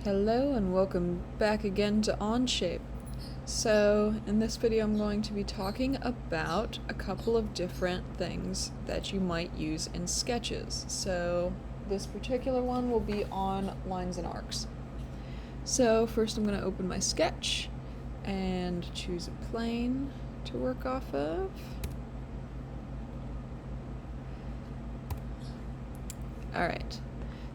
Hello and welcome back again to OnShape. So in this video I'm going to be talking about a couple of different things that you might use in sketches. So this particular one will be on lines and arcs. So first I'm going to open my sketch and choose a plane to work off of. Alright,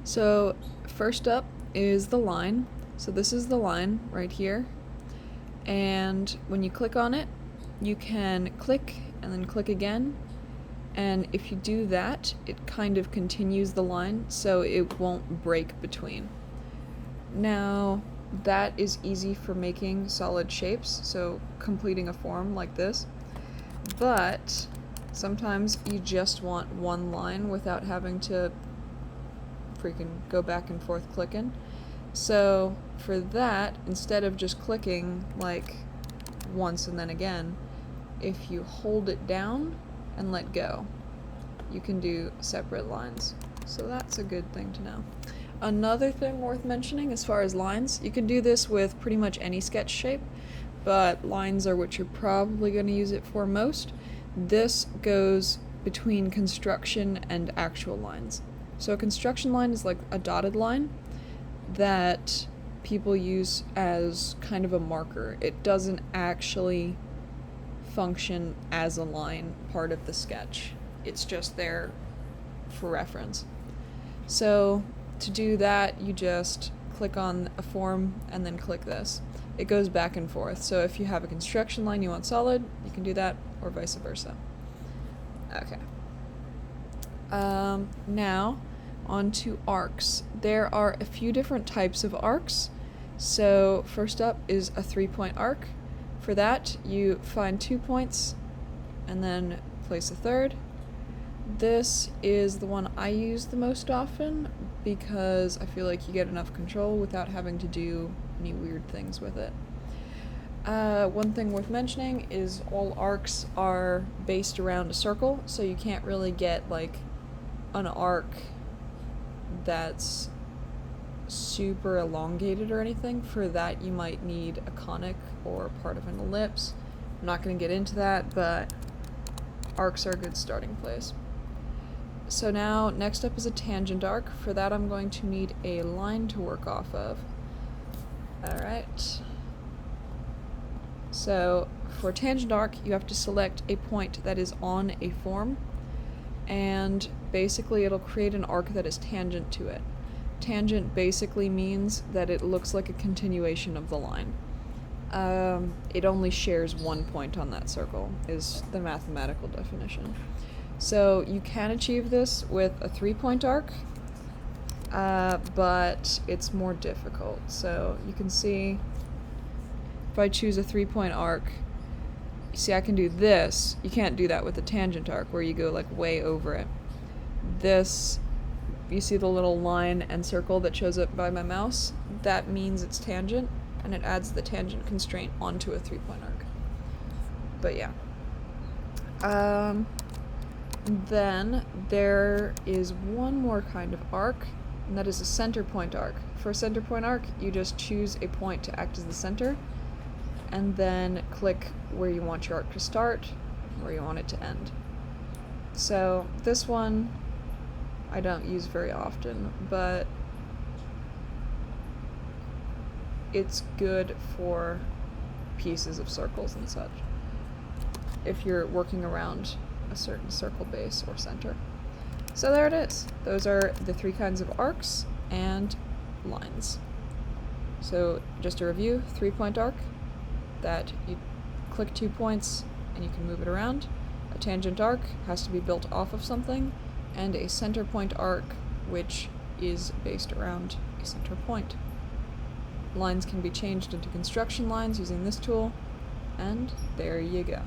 so first up is the line. So this is the line right here, and when you click on it you can click and then click again, and if you do that it kind of continues the line so it won't break between. Now that is easy for making solid shapes, so completing a form like this, but sometimes you just want one line without having to freaking go back and forth clicking. So for that, instead of just clicking like once and then again, if you hold it down and let go, you can do separate lines. So that's a good thing to know. Another thing worth mentioning as far as lines, you can do this with pretty much any sketch shape, but lines are what you're probably going to use it for most. This goes between construction and actual lines. So a construction line is like a dotted line that people use as kind of a marker. It doesn't actually function as a line part of the sketch. It's just there for reference. So to do that, you just click on a form and then click this. It goes back and forth. So if you have a construction line you want solid, you can do that, or vice versa. Okay. Now, on to arcs. There are a few different types of arcs. So first up is a 3-point arc. For that, you find 2 points and then place a third. This is the one I use the most often because I feel like you get enough control without having to do any weird things with it. One thing worth mentioning is all arcs are based around a circle, so you can't really get like an arc that's super elongated or anything. For that you might need a conic or part of an ellipse. I'm not going to get into that, but arcs are a good starting place. So now next up is a tangent arc. For that I'm going to need a line to work off of. Alright. So for tangent arc you have to select a point that is on a form, and basically it'll create an arc that is tangent to it. Tangent basically means that it looks like a continuation of the line. It only shares one point on that circle, is the mathematical definition. So you can achieve this with a 3-point arc, but it's more difficult. So you can see, if I choose a 3-point arc, you see I can do this. You can't do that with a tangent arc where you go like way over it. This, you see the little line and circle that shows up by my mouse? That means it's tangent, and it adds the tangent constraint onto a 3-point arc. But yeah. Then there is one more kind of arc, and that is a center point arc. For a center point arc, you just choose a point to act as the center, and then click where you want your arc to start, where you want it to end. So this one I don't use very often, but it's good for pieces of circles and such, if you're working around a certain circle base or center. So there it is. Those are the 3 kinds of arcs and lines. So just a review: 3-point arc, that you click 2 points and you can move it around. A tangent arc has to be built off of something, and a center point arc, which is based around a center point. Lines can be changed into construction lines using this tool, and there you go.